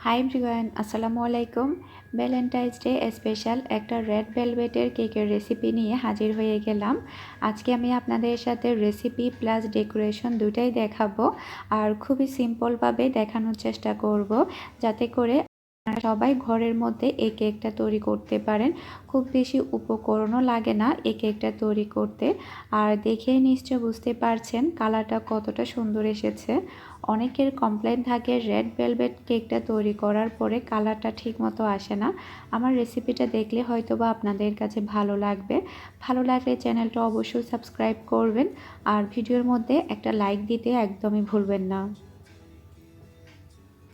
Hi everyone, আসসালামু আলাইকুম। Valentine's day special একটা রেড ভেলভেটের কেকের রেসিপি নিয়ে হাজির হয়ে গেলাম। আজকে আমি আপনাদের সাথে রেসিপি প্লাস ডেকোরেশন দুটাই দেখাবো, আর খুবই সিম্পলভাবে দেখানোর চেষ্টা করব যাতে করে সবাই ঘরের মধ্যে এই কেকটা তৈরি করতে পারেন। খুব বেশি উপকরণও লাগে না এই কেকটা তৈরি করতে। আর দেখেই নিশ্চয় বুঝতে পারছেন কালারটা কতটা সুন্দর এসেছে। অনেকের কমপ্লেন থাকে রেড ভেলভেট কেকটা তৈরি করার পরে কালারটা ঠিকমতো আসে না। আমার রেসিপিটা দেখলে হয়তোবা আপনাদের কাছে ভালো লাগবে। ভালো লাগলে চ্যানেলটা অবশ্যই সাবস্ক্রাইব করবেন, আর ভিডিওর মধ্যে একটা লাইক দিতে একদমই ভুলবেন না।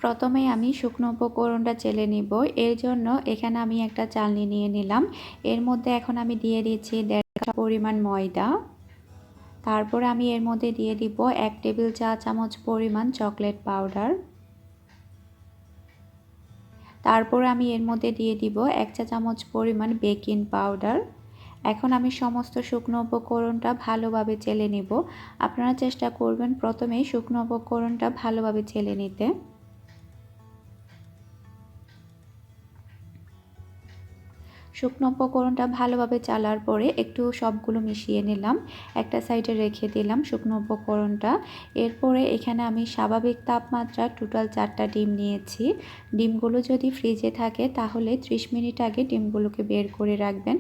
প্রথমে আমি শুকনো উপকরণটা চেলে নিব। এর জন্য এখানে আমি একটা চালনি নিয়ে নিলাম। এর মধ্যে এখন আমি দিয়ে দিচ্ছি 1.5 কাপ পরিমাণ ময়দা। তারপর আমি এর মধ্যে দিয়ে দিব 1 টেবিল চা চামচ পরিমাণ চকলেট পাউডার। তারপর আমি এর মধ্যে দিয়ে দিব 1 চা চামচ পরিমাণ বেকিং পাউডার। এখন আমি সমস্ত শুকনো উপকরণটা ভালোভাবে চেলে নিব। আপনারা চেষ্টা করবেন প্রথমেই শুকনো উপকরণটা ভালোভাবে চেলে নিতে। শুকনো উপকরণটা ভালোভাবে চালার পরে একটু সবগুলো মিশিয়ে নিলাম, একটা সাইডে রেখে দিলাম শুকনো উপকরণটা। এরপরে এখানে আমি স্বাভাবিক তাপমাত্রা টোটাল 4টা ডিম নিয়েছি। ডিমগুলো যদি ফ্রিজে থাকে তাহলে 30 মিনিট আগে ডিমগুলোকে বের করে রাখবেন।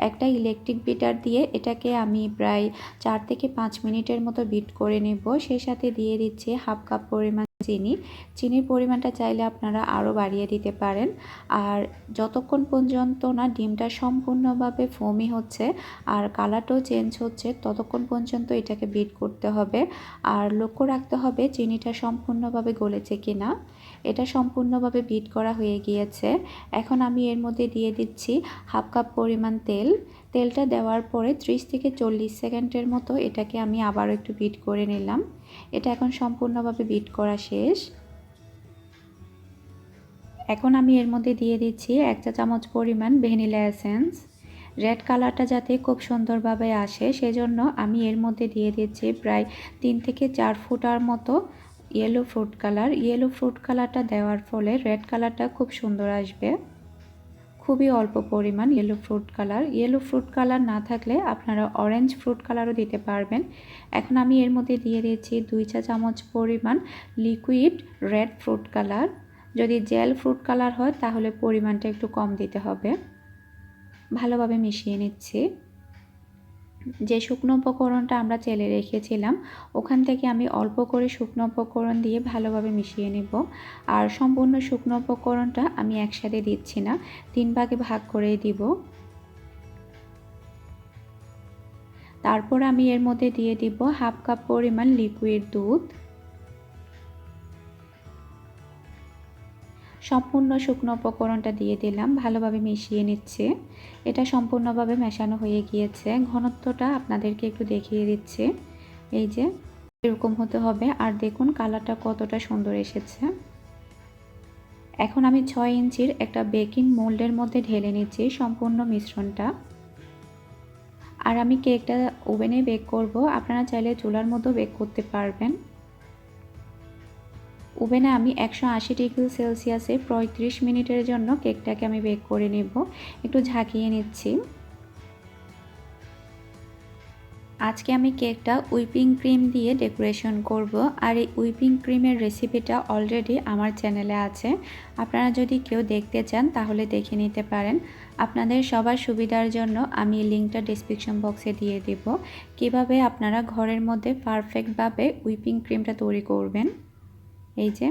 একটা ইলেকট্রিক বিটার দিয়ে এটাকে আমি প্রায় 4 থেকে 5 মিনিটের মতো বিট করে নেব। সেই সাথে দিয়ে দিচ্ছি হাফ কাপ পরিমাণ চিনির পরিমাণটা চাইলে আপনারা আরও বাড়িয়ে দিতে পারেন। আর যতক্ষণ পর্যন্ত না ডিমটা সম্পূর্ণভাবে ফোমি হচ্ছে আর কালারটাও চেঞ্জ হচ্ছে ততক্ষণ পর্যন্ত এটাকে বিট করতে হবে। আর লক্ষ্য রাখতে হবে চিনিটা সম্পূর্ণভাবে গলেছে কিনা। এটা সম্পূর্ণভাবে বিট করা হয়ে গিয়েছে। এখন আমি এর মধ্যে দিয়ে দিচ্ছি হাফ কাপ পরিমাণ তেলটা দেওয়ার পরে 30 থেকে 40 সেকেন্ডের মতো এটাকে আমি আবারও একটু বিট করে নিলাম। এটা এখন সম্পূর্ণভাবে বিট করা শেষ। এখন আমি এর মধ্যে দিয়ে দিচ্ছি 1 চা চামচ পরিমাণ ভ্যানিলা এসেন্স। রেড কালারটা যাতে খুব সুন্দরভাবে আসে সেজন্য আমি এর মধ্যে দিয়ে দিচ্ছি প্রায় 3 থেকে 4 ফোঁটার মতো yellow fruit colour. Yellow fruit কালারটা দেওয়ার ফলে রেড কালারটা খুব সুন্দর আসবে। খুবই অল্প পরিমাণ ইয়েলো ফ্রুট কালার না থাকলে আপনারা অরেঞ্জ ফ্রুট কালারও দিতে পারবেন। এখন আমি এর মধ্যে দিয়ে দিচ্ছি 2 চা চামচ পরিমাণ লিকুইড রেড ফ্রুট কালার। যদি জেল ফ্রুট কালার হয় তাহলে পরিমাণটা একটু কম দিতে হবে। ভালোভাবে মিশিয়ে নিচ্ছি। যে শুকনো উপকরণটা আমরা চেলে রেখেছিলাম ওখান থেকে আমি অল্প করে শুকনো উপকরণ দিয়ে ভালোভাবে মিশিয়ে নেব। আর সম্পূর্ণ শুকনো উপকরণটা আমি একসাথে দিচ্ছি না, 3 ভাগে ভাগ করে দিব। তারপর আমি এর মধ্যে দিয়ে দিব হাফ কাপ পরিমাণ লিকুইড দুধ। সম্পূর্ণ শুকনো উপকরণটা দিয়ে দিলাম, ভালোভাবে মিশিয়ে নিচ্ছে। এটা সম্পূর্ণভাবে মেশানো হয়ে গিয়েছে। ঘনত্বটা আপনাদেরকে একটু দেখিয়ে দিচ্ছি। এই যে এরকম হতে হবে। আর দেখুন কালারটা কতটা সুন্দর এসেছে। এখন আমি 6 ইঞ্চির একটা বেকিং মোল্ডের মধ্যে ঢেলে নিচ্ছি সম্পূর্ণ মিশ্রণটা। আর আমি কেকটা ওভেনে বেক করব, আপনারা চাইলে চুলার মধ্যেও বেক করতে পারবেন। ওভেনে আমি 180 ডিগ্রি সেলসিয়াসে 35 মিনিটের জন্য কেকটাকে আমি বেক করে নেব। একটু ঝাঁকিয়ে নিচ্ছি। আজকে আমি কেকটা হুইপিং ক্রিম দিয়ে ডেকোরেশন করব। আর এই হুইপিং ক্রিমের রেসিপিটা অলরেডি আমার চ্যানেলে আছে। আপনারা যদি কেউ দেখতে চান তাহলে দেখে নিতে পারেন। আপনাদের সবার সুবিধার জন্য আমি লিঙ্কটা ডেসক্রিপশন বক্সে দিয়ে দেব, কিভাবে আপনারা ঘরের মধ্যে পারফেক্টভাবে হুইপিং ক্রিমটা তৈরি করবেন। এই যে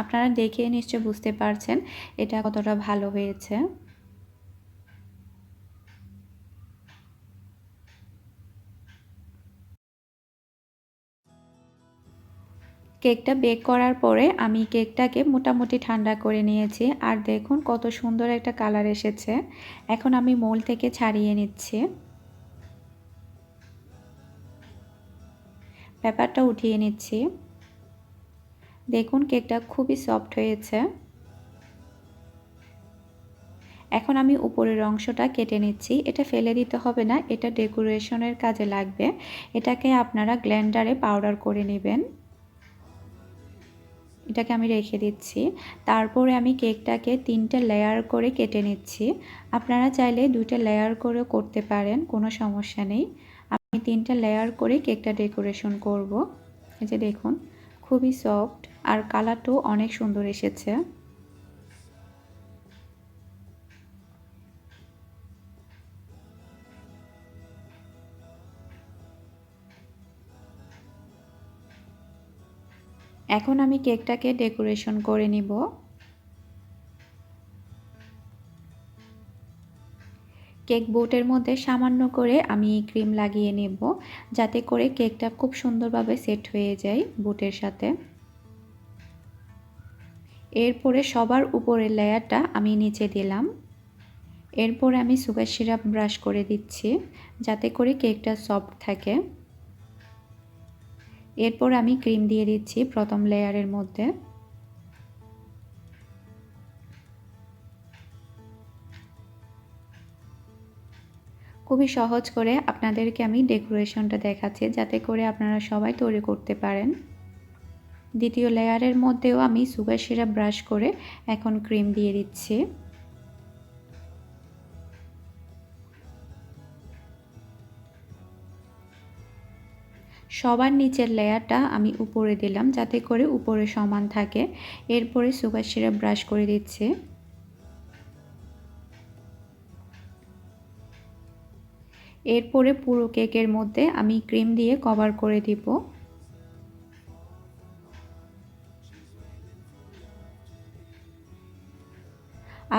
আপনারা দেখে নিশ্চয় বুঝতে পারছেন এটা কতটা ভালো হয়েছে। কেকটা বেক করার পরে আমি কেকটাকে মোটামুটি ঠান্ডা করে নিয়েছি। আর দেখুন কত সুন্দর একটা কালার এসেছে। এখন আমি মোল্ড থেকে ছাড়িয়ে নিচ্ছি। পেপারটা উঠিয়ে নিচ্ছি। দেখুন কেকটা খুবই সফট হয়েছে। এখন আমি উপরের অংশটা কেটে নিচ্ছি। এটা ফেলে দিতে হবে না, এটা ডেকোরেশনের কাজে লাগবে। এটাকে আপনারা ব্লেন্ডারে পাউডার করে নেবেন। এটাকে আমি রেখে দিচ্ছি। তারপরে আমি কেকটাকে 3টে লেয়ার করে কেটে নিচ্ছি। আপনারা চাইলে 2টে লেয়ার করেও করতে পারেন, কোনো সমস্যা নেই। আমি 3টে লেয়ার করে কেকটা ডেকোরেশন করব। এই যে দেখুন, খুবই সফট আর কালারটাও অনেক সুন্দর এসেছে। এখন আমি কেকটাকে ডেকোরেশন করে নিব। কেক বোটের মধ্যে সামান্য করে আমি ক্রিম লাগিয়ে নেব, যাতে করে কেকটা খুব সুন্দরভাবে সেট হয়ে যায় বোটের সাথে। এরপরে সবার উপরের লেয়ারটা আমি নিচে দিলাম। এরপরে আমি সুগার সিরাপ ব্রাশ করে দিচ্ছি, যাতে করে কেকটা সফট থাকে। এরপর আমি ক্রিম দিয়ে দিচ্ছি প্রথম লেয়ারের মধ্যে। খুবই সহজ করে আপনাদেরকে আমি ডেকোরেশনটা দেখাচ্ছি, যাতে করে আপনারা সবাই তৈরি করতে পারেন। দ্বিতীয় লেয়ারের মধ্যেও আমি সুগার সিরাপ ব্রাশ করে এখন ক্রিম দিয়ে দিচ্ছি। সবার নিচের লেয়ারটা আমি উপরে দিলাম, যাতে করে উপরে সমান থাকে। এরপরে সুগার সিরাপ ব্রাশ করে দিচ্ছি। এরপরে পুরো কেকের মধ্যে আমি ক্রিম দিয়ে কভার করে দিব।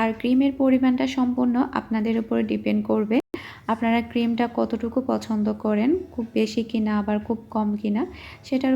আর ক্রিমের পরিমাণটা সম্পূর্ণ আপনাদের উপরে ডিপেন্ড করবে, আপনারা ক্রিমটা কতটুকু পছন্দ করেন, খুব বেশি কিনা আবার খুব কম কিনা সেটার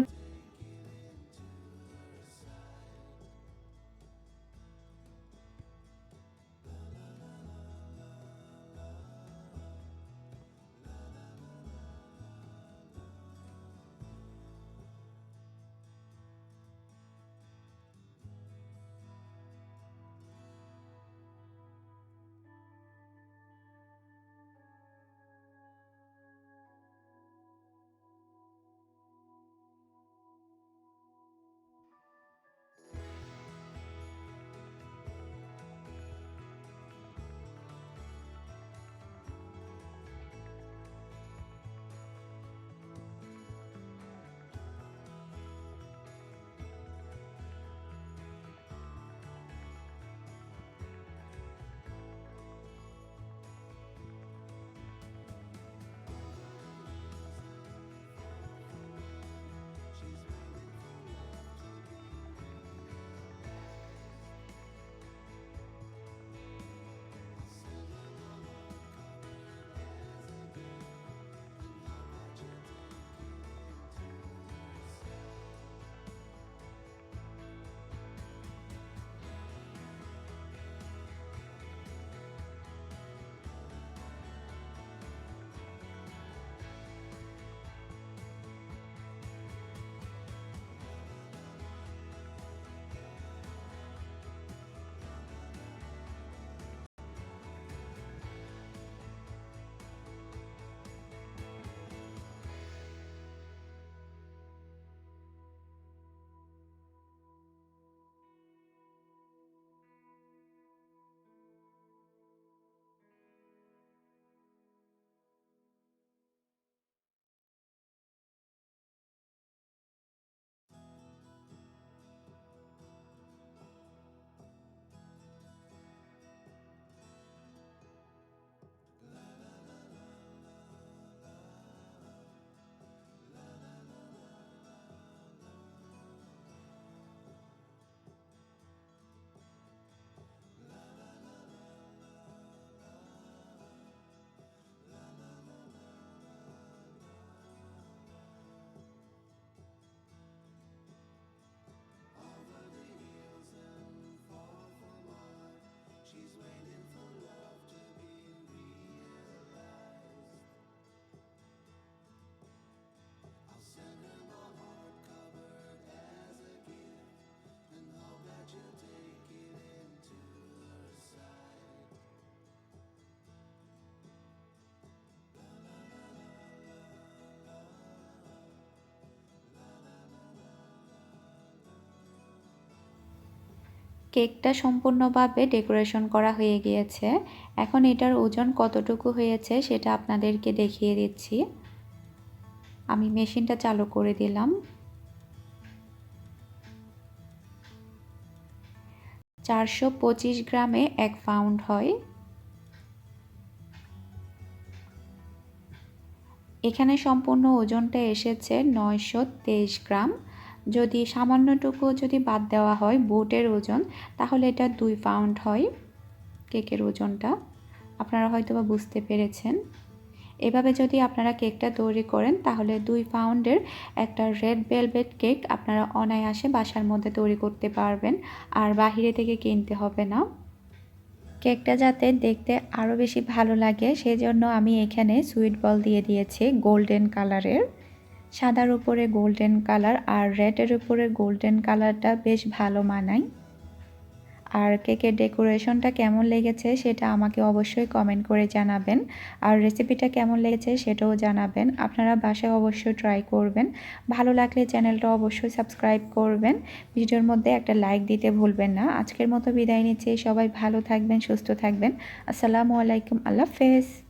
কেকটা সম্পূর্ণভাবে ডেকোরেশন করা হয়ে গিয়েছে। এখন এটার ওজন কতটুকু হয়েছে সেটা আপনাদেরকে দেখিয়ে দিচ্ছি। আমি মেশিনটা চালু করে দিলাম। 425 গ্রামে 1 পাউন্ড হয়। এখানে সম্পূর্ণ ওজনটা এসেছে 923 গ্রাম। যদি সামান্যটুকু বাদ দেওয়া হয় বুটের ওজন, তাহলে এটা 2 পাউন্ড হয় কেকের ওজনটা। আপনারা হয়তোবা বুঝতে পেরেছেন। এভাবে যদি আপনারা কেকটা তৈরি করেন তাহলে 2 পাউন্ডের একটা রেড ভেলভেট কেক আপনারা অনায়াসে বাসার মধ্যে তৈরি করতে পারবেন, আর বাহিরে থেকে কিনতে হবে না। কেকটা যাতে দেখতে আরও বেশি ভালো লাগে সেজন্য আমি এখানে সুইট বল দিয়ে দিয়েছি গোল্ডেন কালারের। সাদার উপরে গোল্ডেন কালার আর রেডের উপরে গোল্ডেন কালারটা বেশ ভালো মানায়। আর কেকের ডেকোরেশনটা কেমন লেগেছে সেটা আমাকে অবশ্যই কমেন্ট করে জানাবেন, আর রেসিপিটা কেমন লেগেছে সেটাও জানাবেন। আপনারা বাসায় অবশ্যই ট্রাই করবেন। ভালো লাগলে চ্যানেলটা অবশ্যই সাবস্ক্রাইব করবেন। ভিডিওর মধ্যে একটা লাইক দিতে ভুলবেন না। আজকের মতো বিদায় নিচ্ছি। সবাই ভালো থাকবেন, সুস্থ থাকবেন। আসসালামু আলাইকুম, আল্লাহ হাফেজ।